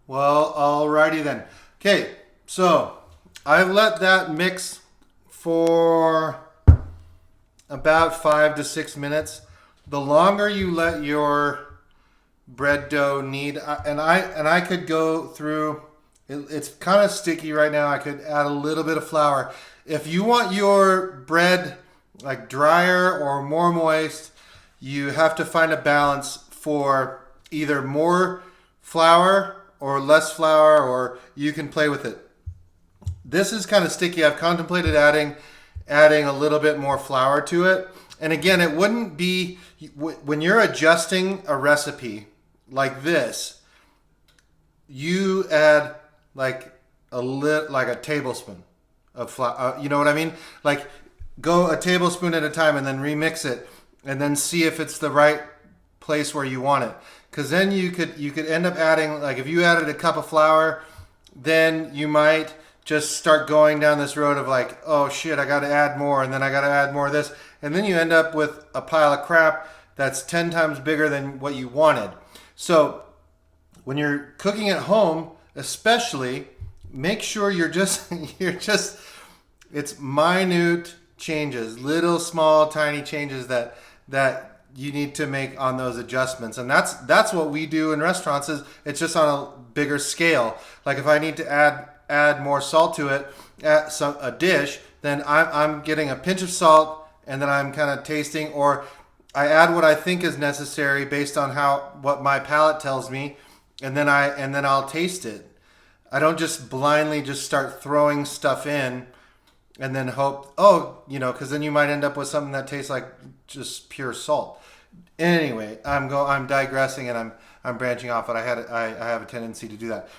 Well, alrighty then. Okay, so I've let that mix for about 5 to 6 minutes. The longer you let your bread dough need, and I could go through. It's kind of sticky right now. I could add a little bit of flour. If you want your bread like drier or more moist, you have to find a balance for either more flour or less flour, or you can play with it. This is kind of sticky. I've contemplated adding a little bit more flour to it. And again, it wouldn't be when you're adjusting a recipe like this, you add like like a tablespoon of flour. You know what I mean? Like go a tablespoon at a time and then remix it and then see if it's the right place where you want it. Because then you could end up adding, like if you added a cup of flour, then you might just start going down this road of like, oh shit, I got to add more, and then I got to add more of this, and then you end up with a pile of crap that's 10 times bigger than what you wanted. So when you're cooking at home, especially, make sure it's minute changes, little small tiny changes that you need to make on those adjustments. And that's what we do in restaurants. Is it's just on a bigger scale. Like if I need to add more salt to it, a dish, then I'm getting a pinch of salt, and then I'm kind of tasting, or I add what I think is necessary based on what my palate tells me, and then I'll taste it. I don't just blindly just start throwing stuff in and then hope, because then you might end up with something that tastes like just pure salt. Anyway, I'm digressing and I'm branching off, but I have a tendency to do that.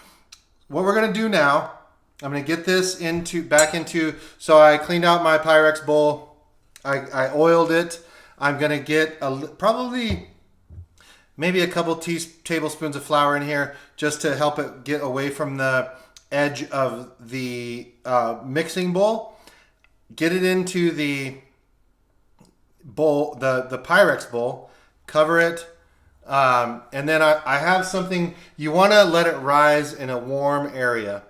What we're gonna do now, I'm gonna get this back into. So I cleaned out my Pyrex bowl. I oiled it. I'm gonna get probably maybe a couple tablespoons of flour in here just to help it get away from the edge of the mixing bowl. Get it into the bowl, the Pyrex bowl. Cover it. And then I have something, you want to let it rise in a warm area.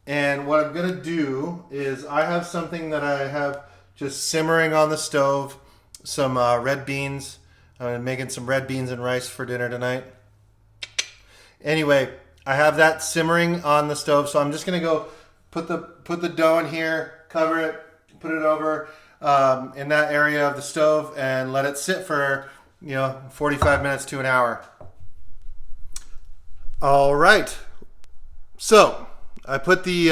And what I'm going to do is I have something that I have just simmering on the stove, some red beans. I'm making some red beans and rice for dinner tonight. Anyway, I have that simmering on the stove, so I'm just going to go put the dough in here, cover it, put it over in that area of the stove, and let it sit for 45 minutes to an hour. All right. So I put the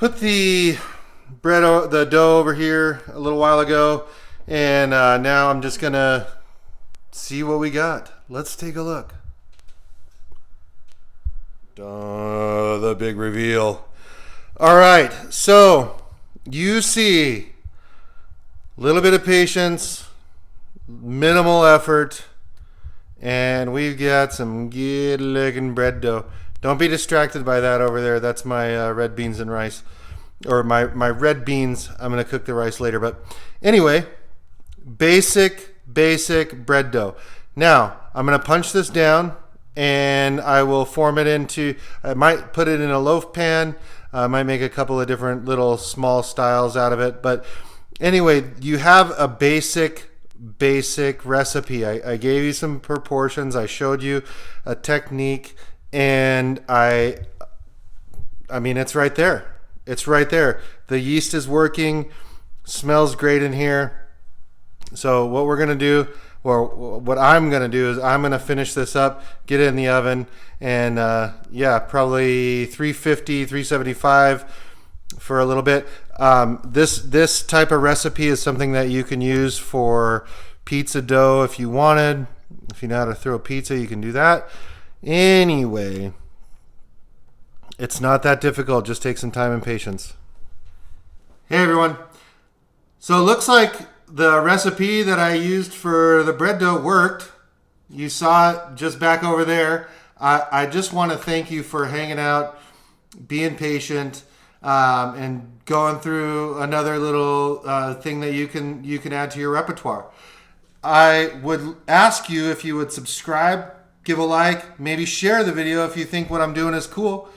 the dough over here a little while ago, and now I'm just gonna see what we got. Let's take a look. The big reveal. All right. So you see, a little bit of patience, minimal effort, and we've got some good looking bread dough. Don't be distracted by that over there. That's my red beans and rice, or my red beans. I'm going to cook the rice later. But anyway, basic bread dough. Now I'm going to punch this down, and I will form it into, I might put it in a loaf pan. I might make a couple of different little small styles out of it. But anyway, you have a basic recipe. I gave you some proportions. I showed you a technique, and I mean, it's right there. It's right there. The yeast is working. Smells great in here. So what we're going to do, or what I'm going to do, is I'm going to finish this up, get it in the oven, and probably 350, 375 for a little bit. This type of recipe is something that you can use for pizza dough if you wanted. If you know how to throw pizza, you can do that. Anyway, it's not that difficult. Just take some time and patience. Hey everyone. So it looks like the recipe that I used for the bread dough worked. You saw it just back over there. I just want to thank you for hanging out, being patient, and going through another little thing that you can add to your repertoire. I would ask you if you would subscribe give a like, maybe share the video if you think what I'm doing is cool.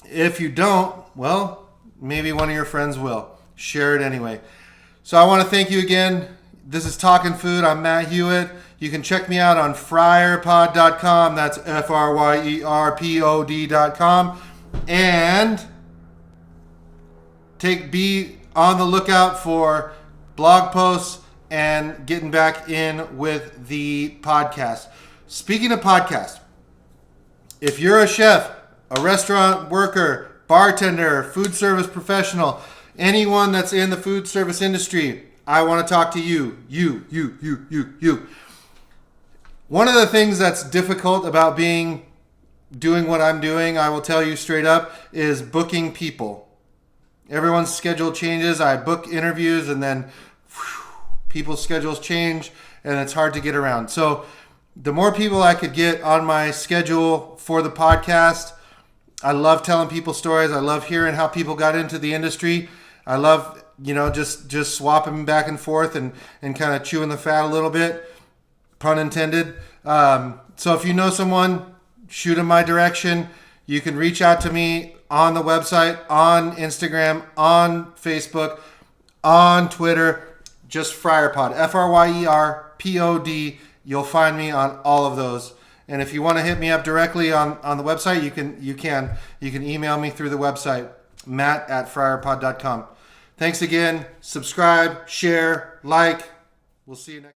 If you don't, well, maybe one of your friends will. Share it anyway. So I want to thank you again. This is Talking Food. I'm Matt Hewitt. You can check me out on FryerPod.com. That's FRYERPOD.com. And be on the lookout for blog posts and getting back in with the podcast. Speaking of podcast, if you're a chef, a restaurant worker, bartender, food service professional, anyone that's in the food service industry, I want to talk to you. You. One of the things that's difficult about doing what I'm doing, I will tell you straight up, is booking people. Everyone's schedule changes. I book interviews and then people's schedules change and it's hard to get around. So the more people I could get on my schedule for the podcast, I love telling people stories. I love hearing how people got into the industry. I love, just swapping back and forth and kind of chewing the fat a little bit, pun intended. So if you know someone, shoot them my direction. You can reach out to me on the website, on Instagram, on Facebook, on Twitter, just FryerPod, FRYERPOD. You'll find me on all of those. And if you want to hit me up directly on the website, you can email me through the website, matt@fryerpod.com. Thanks again. Subscribe, share, like. We'll see you next.